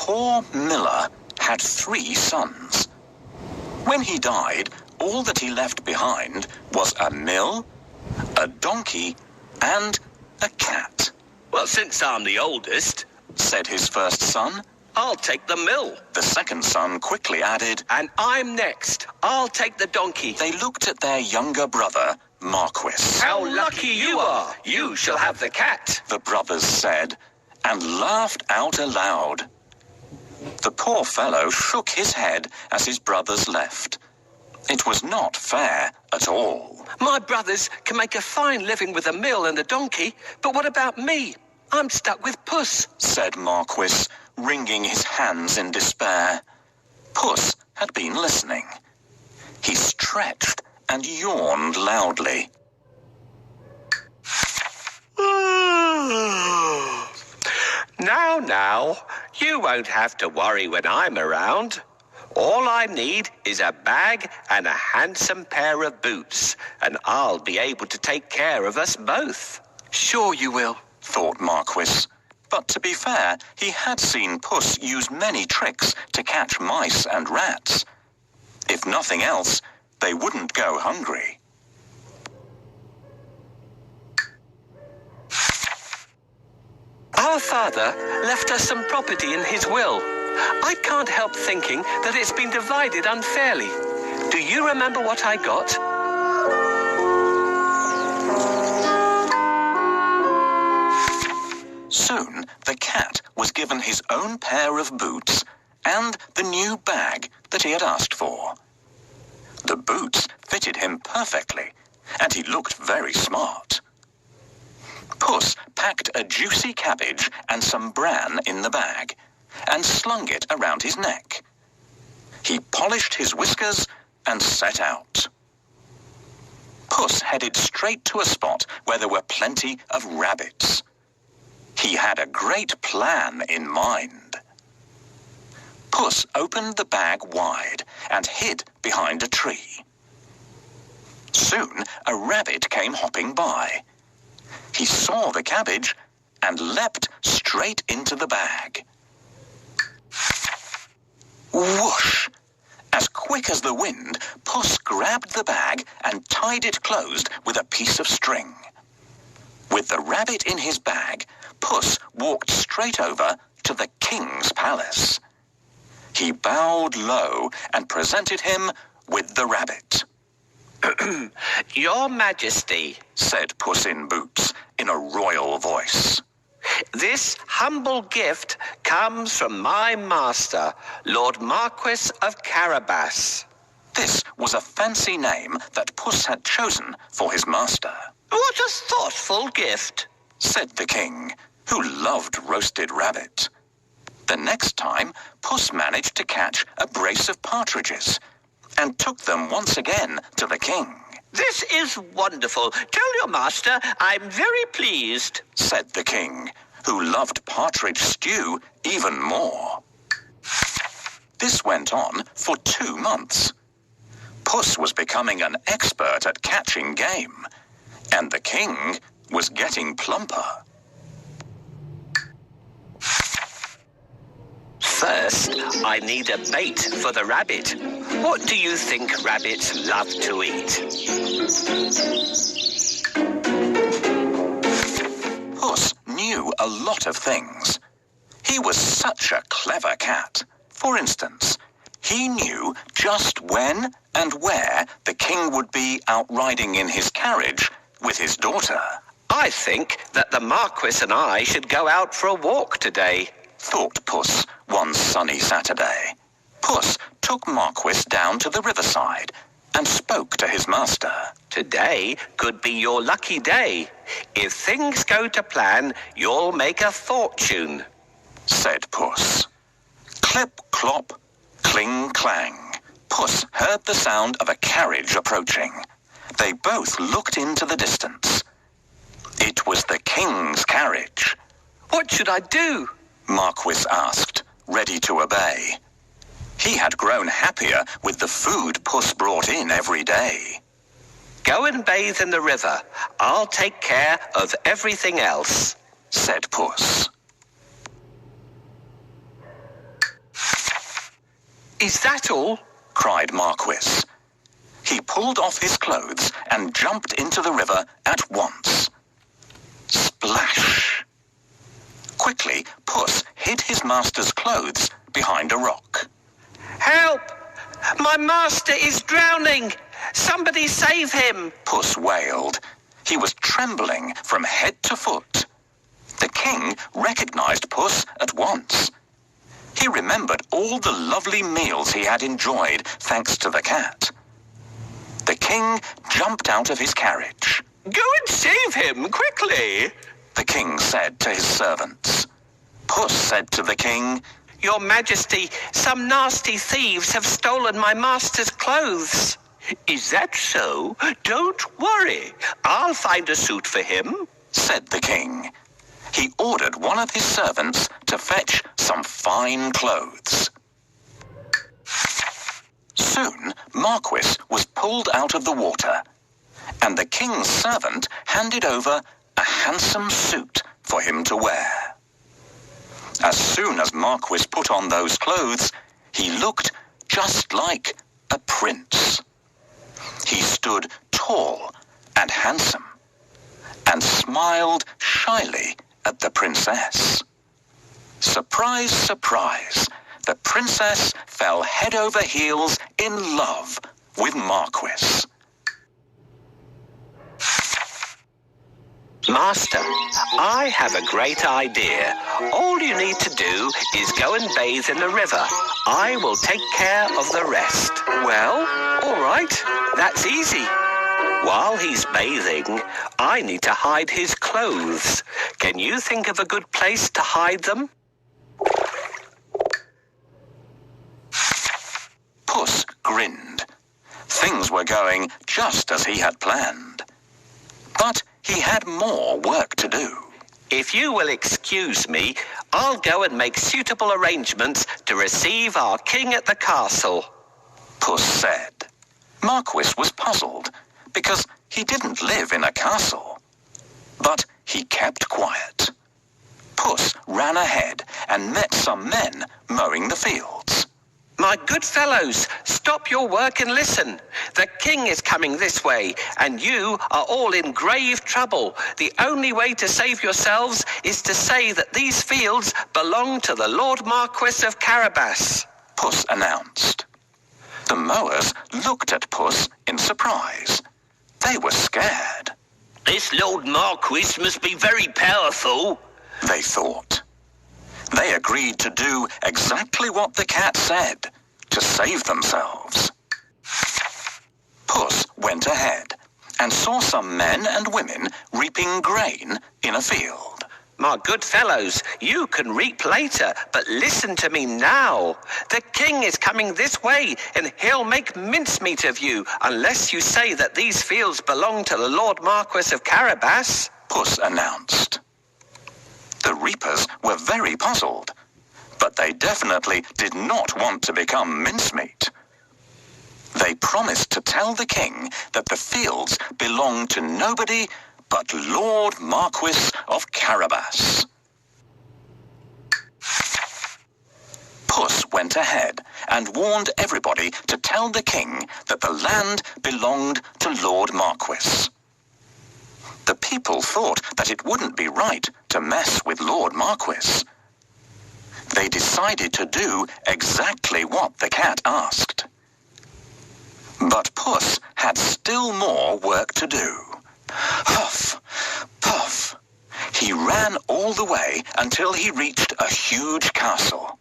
poor miller had 3 sons. When he died, all that he left behind was a mill, a donkey, and a cat. Well, since I'm the oldest, said his first son. I'll take the mill. The second son quickly added, and I'm next. I'll take the donkey. They looked at their younger brother, Marquis. How lucky you are! You shall have the cat, the brothers said, and laughed out aloud. The poor fellow shook his head as his brothers left. It was not fair at all. My brothers can make a fine living with a mill and a donkey, but what about me? I'm stuck with Puss, said Marquis, wringing his hands in despair. Puss had been listening. He stretched and yawned loudly. Now, you won't have to worry when I'm around. All I need is a bag and a handsome pair of boots, and I'll be able to take care of us both. Sure you will, thought Marquis. But to be fair, he had seen Puss use many tricks to catch mice and rats. If nothing else, they wouldn't go hungry. Our father left us some property in his will. I can't help thinking that it's been divided unfairly. Do you remember what I got? Soon, the cat was given his own pair of boots and the new bag that he had asked for. The boots fitted him perfectly, and he looked very smart. Puss packed a juicy cabbage and some bran in the bag and slung it around his neck. He polished his whiskers and set out. Puss headed straight to a spot where there were plenty of rabbits. He had a great plan in mind. Puss opened the bag wide and hid behind a tree. Soon a rabbit came hopping by. He saw the cabbage and leapt straight into the bag. Whoosh! As quick as the wind, Puss grabbed the bag and tied it closed with a piece of string. With the rabbit in his bag, Puss walked straight over to the king's palace. He bowed low and presented him with the rabbit. Your Majesty, said Puss in Boots in a royal voice. This humble gift comes from my master, Lord Marquis of Carabas. This was a fancy name that Puss had chosen for his master. What a thoughtful gift, said the king, who loved roasted rabbit. The next time, Puss managed to catch a brace of partridges and took them once again to the king. This is wonderful. Tell your master I'm very pleased, said the king, who loved partridge stew even more. This went on for 2 months. Puss was becoming an expert at catching game, and the king was getting plumper. First, I need a bait for the rabbit. What do you think rabbits love to eat? Puss knew a lot of things. He was such a clever cat. For instance, he knew just when and where the king would be out riding in his carriage with his daughter. I think that the Marquis and I should go out for a walk today, thought Puss one sunny Saturday. Puss took Marquis down to the riverside and spoke to his master. Today could be your lucky day. If things go to plan, you'll make a fortune, said Puss. Clip, clop, cling, clang. Puss heard the sound of a carriage approaching. They both looked into the distance. It was the king's carriage. What should I do? Marquis asked, ready to obey. He had grown happier with the food Puss brought in every day. Go and bathe in the river. I'll take care of everything else, said Puss. Is that all? cried Marquis. He pulled off his clothes and jumped into the river at once. Splash! Quickly, Puss hid his master's clothes behind a rock. Help! My master is drowning! Somebody save him! Puss wailed. He was trembling from head to foot. The king recognized Puss at once. He remembered all the lovely meals he had enjoyed thanks to the cat. The king jumped out of his carriage. Go and save him, quickly! The king said to his servants. Puss said to the king, Your Majesty, some nasty thieves have stolen my master's clothes. Is that so? Don't worry. I'll find a suit for him, said the king. He ordered one of his servants to fetch some fine clothes. Soon, Marquis was pulled out of the water, and the king's servant handed over a handsome suit for him to wear. As soon as Marquis put on those clothes, he looked just like a prince. He stood tall and handsome, and smiled shyly at the princess. Surprise, surprise, the princess fell head over heels in love with Marquis. Master, I have a great idea. All you need to do is go and bathe in the river. I will take care of the rest. Well, all right, that's easy. While he's bathing, I need to hide his clothes. Can you think of a good place to hide them? Puss grinned. Things were going just as he had planned. But he had more work to do. If you will excuse me, I'll go and make suitable arrangements to receive our king at the castle, Puss said. Marquis was puzzled because he didn't live in a castle. But he kept quiet. Puss ran ahead and met some men mowing the fields. My good fellows, stop your work and listen. The king is coming this way, and you are all in grave trouble. The only way to save yourselves is to say that these fields belong to the Lord Marquis of Carabas, Puss announced. The mowers looked at Puss in surprise. They were scared. This Lord Marquis must be very powerful, they thought. They agreed to do exactly what the cat said, to save themselves. Puss went ahead and saw some men and women reaping grain in a field. My good fellows, you can reap later, but listen to me now. The king is coming this way, and he'll make mincemeat of you unless you say that these fields belong to the Lord Marquis of Carabas, Puss announced. The reapers were very puzzled, but they definitely did not want to become mincemeat. They promised to tell the king that the fields belonged to nobody but Lord Marquis of Carabas. Puss went ahead and warned everybody to tell the king that the land belonged to Lord Marquis. The people thought that it wouldn't be right to mess with Lord Marquis. They decided to do exactly what the cat asked. But Puss had still more work to do. Huff, puff. He ran all the way until he reached a huge castle.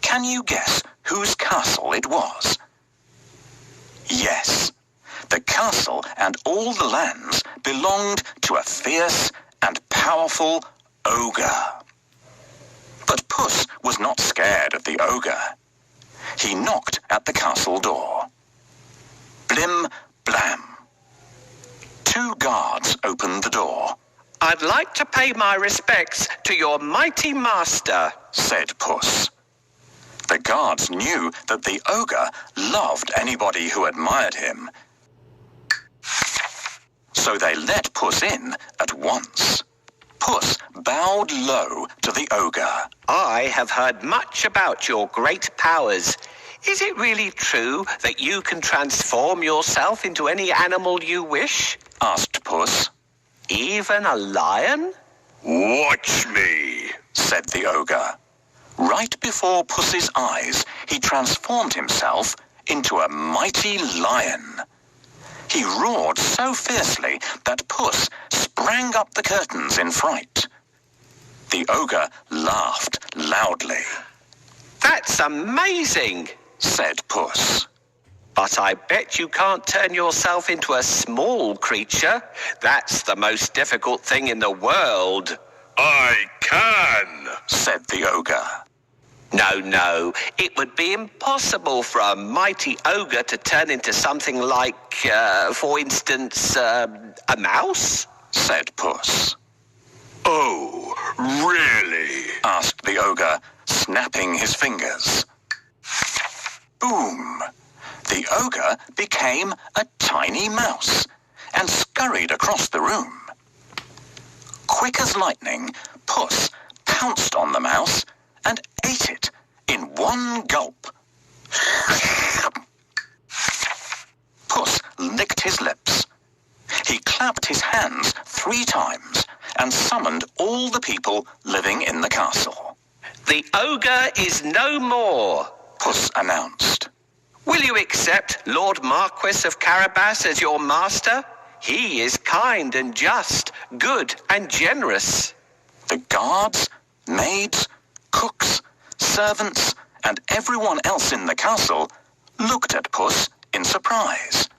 Can you guess whose castle it was? Yes. The castle and all the lands belonged to a fierce and powerful ogre. But Puss was not scared of the ogre. He knocked at the castle door. Blim, blam. 2 guards opened the door. I'd like to pay my respects to your mighty master, said Puss. The guards knew that the ogre loved anybody who admired him. So they let Puss in at once. Puss bowed low to the ogre. I have heard much about your great powers. Is it really true that you can transform yourself into any animal you wish? Asked Puss. Even a lion? Watch me, said the ogre. Right before Puss's eyes, he transformed himself into a mighty lion. He roared so fiercely that Puss sprang up the curtains in fright. The ogre laughed loudly. That's amazing, said Puss. But I bet you can't turn yourself into a small creature. That's the most difficult thing in the world. I can, said the ogre. No, it would be impossible for a mighty ogre to turn into something like, for instance, a mouse, said Puss. Oh, really? Asked the ogre, snapping his fingers. Boom! The ogre became a tiny mouse and scurried across the room. Quick as lightning, Puss pounced on the mouse and ate it in one gulp. Puss licked his lips. He clapped his hands 3 times and summoned all the people living in the castle. The ogre is no more, Puss announced. Will you accept Lord Marquis of Carabas as your master? He is kind and just, good and generous. The guards, maids, cooks, servants, and everyone else in the castle looked at Puss in surprise.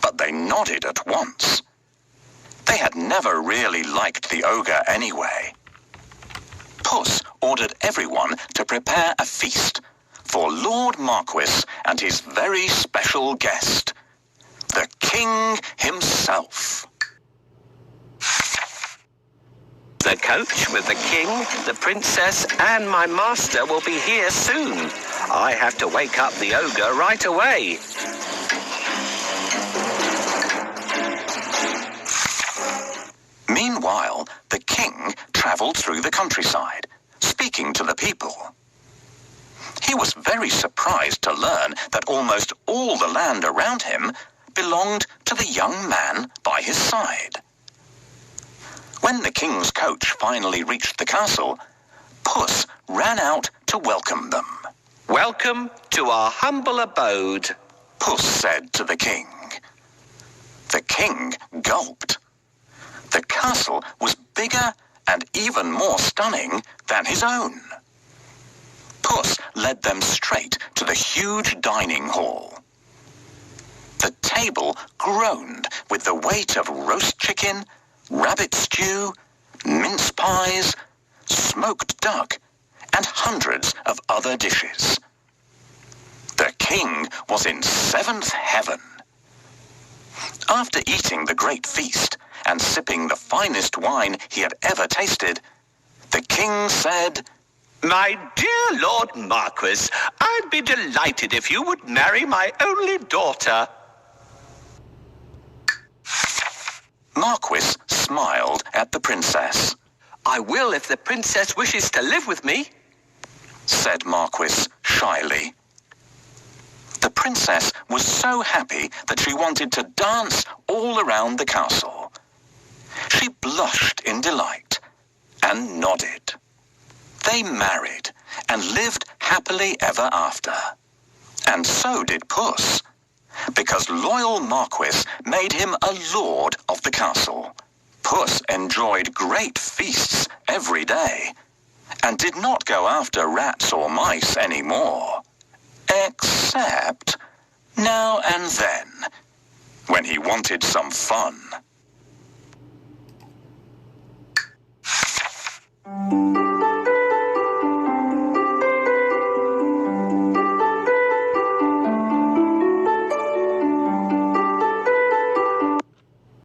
But they nodded at once. They had never really liked the ogre anyway. Puss ordered everyone to prepare a feast for Lord Marquis and his very special guest, the king himself. The coach with the king, the princess, and my master will be here soon. I have to wake up the ogre right away. Meanwhile, the king travelled through the countryside, speaking to the people. He was very surprised to learn that almost all the land around him belonged to the young man by his side. When the king's coach finally reached the castle, Puss ran out to welcome them. Welcome to our humble abode, Puss said to the king. The king gulped. The castle was bigger and even more stunning than his own. Puss led them straight to the huge dining hall. The table groaned with the weight of roast chicken, rabbit stew, mince pies, smoked duck, and hundreds of other dishes. The king was in 7th heaven. After eating the great feast and sipping the finest wine he had ever tasted, the king said, My dear Lord Marquis, I'd be delighted if you would marry my only daughter. Marquis smiled at the princess. I will if the princess wishes to live with me, said Marquis shyly. The princess was so happy that she wanted to dance all around the castle. She blushed in delight and nodded. They married and lived happily ever after. And so did Puss, because loyal Marquis made him a lord of the castle. Puss enjoyed great feasts every day and did not go after rats or mice anymore, except now and then when he wanted some fun.